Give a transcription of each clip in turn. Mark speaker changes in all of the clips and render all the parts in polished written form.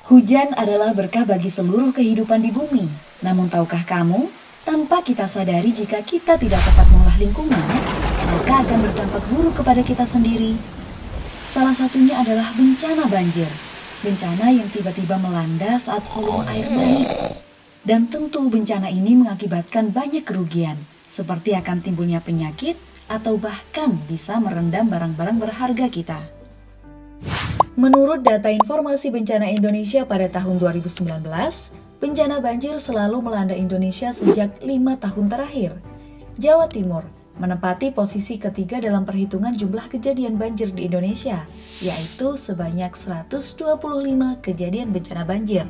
Speaker 1: Hujan adalah berkah bagi seluruh kehidupan di bumi. Namun tahukah kamu, tanpa kita sadari jika kita tidak tepat mengolah lingkungan, maka akan berdampak buruk kepada kita sendiri. Salah satunya adalah bencana banjir. Bencana yang tiba-tiba melanda saat volume air naik. Dan tentu bencana ini mengakibatkan banyak kerugian, seperti akan timbulnya penyakit atau bahkan bisa merendam barang-barang berharga kita. Menurut data Informasi Bencana Indonesia pada tahun 2019, bencana banjir selalu melanda Indonesia sejak 5 tahun terakhir. Jawa Timur menempati posisi ketiga dalam perhitungan jumlah kejadian banjir di Indonesia, yaitu sebanyak 125 kejadian bencana banjir.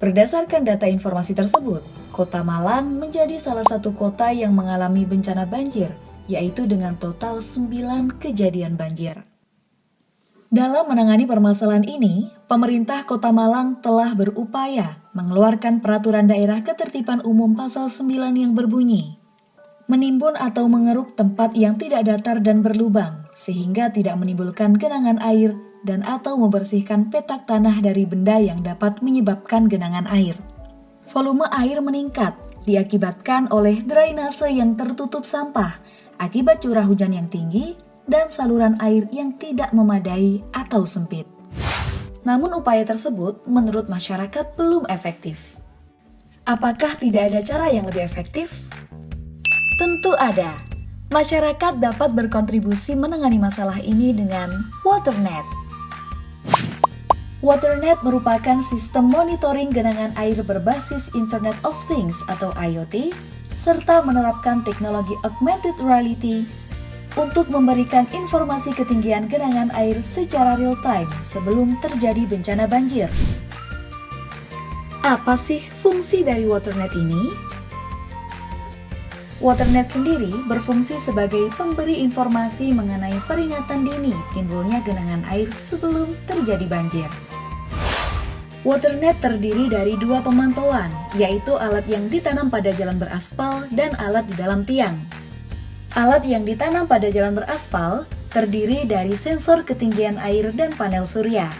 Speaker 1: Berdasarkan data informasi tersebut, Kota Malang menjadi salah satu kota yang mengalami bencana banjir, yaitu dengan total 9 kejadian banjir. Dalam menangani permasalahan ini, pemerintah Kota Malang telah berupaya mengeluarkan Peraturan Daerah Ketertiban Umum Pasal 9 yang berbunyi, menimbun atau mengeruk tempat yang tidak datar dan berlubang, sehingga tidak menimbulkan genangan air dan atau membersihkan petak tanah dari benda yang dapat menyebabkan genangan air. Volume air meningkat diakibatkan oleh drainase yang tertutup sampah akibat curah hujan yang tinggi dan saluran air yang tidak memadai atau sempit. Namun upaya tersebut menurut masyarakat belum efektif. Apakah tidak ada cara yang lebih efektif? Tentu ada. Masyarakat dapat berkontribusi menangani masalah ini dengan WaterNet. WaterNet merupakan sistem monitoring genangan air berbasis Internet of Things atau IoT, serta menerapkan teknologi augmented reality untuk memberikan informasi ketinggian genangan air secara real-time sebelum terjadi bencana banjir. Apa sih fungsi dari WaterNet ini? WaterNet sendiri berfungsi sebagai pemberi informasi mengenai peringatan dini timbulnya genangan air sebelum terjadi banjir. WaterNet terdiri dari 2 pemantauan, yaitu alat yang ditanam pada jalan beraspal dan alat di dalam tiang. Alat yang ditanam pada jalan beraspal terdiri dari sensor ketinggian air dan panel surya.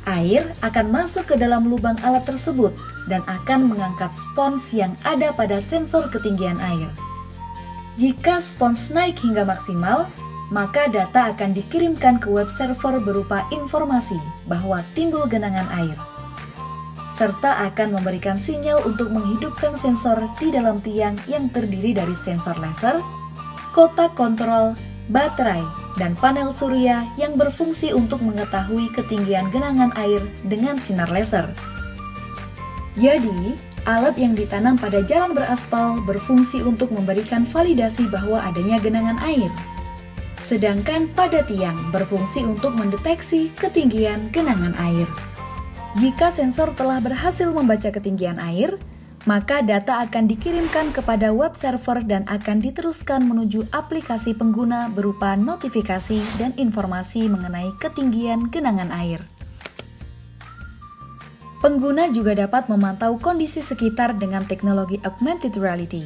Speaker 1: Air akan masuk ke dalam lubang alat tersebut dan akan mengangkat spons yang ada pada sensor ketinggian air. Jika spons naik hingga maksimal, maka data akan dikirimkan ke web server berupa informasi bahwa timbul genangan air, serta akan memberikan sinyal untuk menghidupkan sensor di dalam tiang yang terdiri dari sensor laser, kotak kontrol, baterai, dan panel surya yang berfungsi untuk mengetahui ketinggian genangan air dengan sinar laser. Jadi, alat yang ditanam pada jalan beraspal berfungsi untuk memberikan validasi bahwa adanya genangan air. Sedangkan pada tiang berfungsi untuk mendeteksi ketinggian genangan air. Jika sensor telah berhasil membaca ketinggian air, maka data akan dikirimkan kepada web server dan akan diteruskan menuju aplikasi pengguna berupa notifikasi dan informasi mengenai ketinggian genangan air. Pengguna juga dapat memantau kondisi sekitar dengan teknologi augmented reality.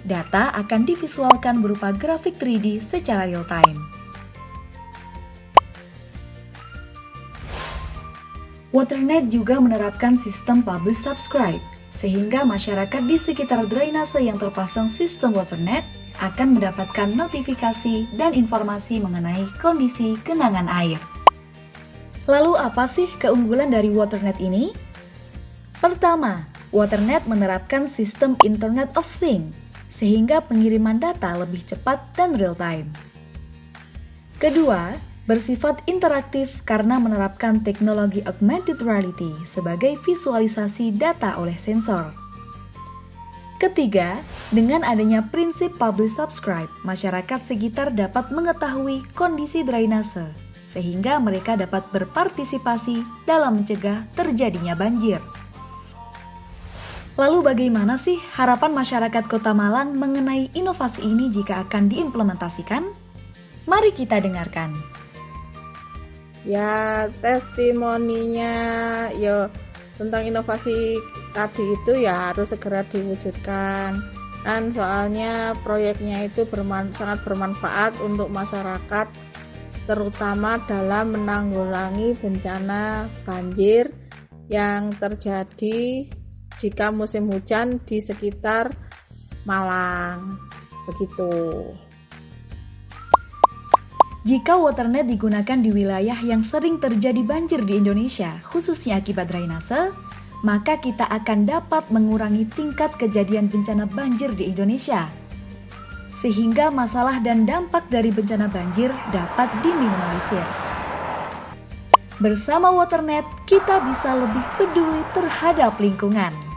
Speaker 1: Data akan divisualkan berupa grafik 3D secara real-time. WaterNet juga menerapkan sistem publish subscribe, sehingga masyarakat di sekitar drainase yang terpasang sistem WaterNet akan mendapatkan notifikasi dan informasi mengenai kondisi genangan air. Lalu apa sih keunggulan dari WaterNet ini? Pertama, WaterNet menerapkan sistem Internet of Things, sehingga pengiriman data lebih cepat dan real-time. Kedua, bersifat interaktif karena menerapkan teknologi augmented reality sebagai visualisasi data oleh sensor. Ketiga, dengan adanya prinsip publish subscribe, masyarakat sekitar dapat mengetahui kondisi drainase, sehingga mereka dapat berpartisipasi dalam mencegah terjadinya banjir. Lalu bagaimana sih harapan masyarakat Kota Malang mengenai inovasi ini jika akan diimplementasikan? Mari kita dengarkan.
Speaker 2: Ya, testimoninya tentang inovasi tadi itu ya harus segera diwujudkan. Kan soalnya proyeknya itu sangat bermanfaat untuk masyarakat terutama dalam menanggulangi bencana banjir yang terjadi jika musim hujan di sekitar Malang. Begitu.
Speaker 1: Jika waternet digunakan di wilayah yang sering terjadi banjir di Indonesia, khususnya akibat drainase, maka kita akan dapat mengurangi tingkat kejadian bencana banjir di Indonesia. Sehingga masalah dan dampak dari bencana banjir dapat diminimalisir. Bersama waternet, kita bisa lebih peduli terhadap lingkungan.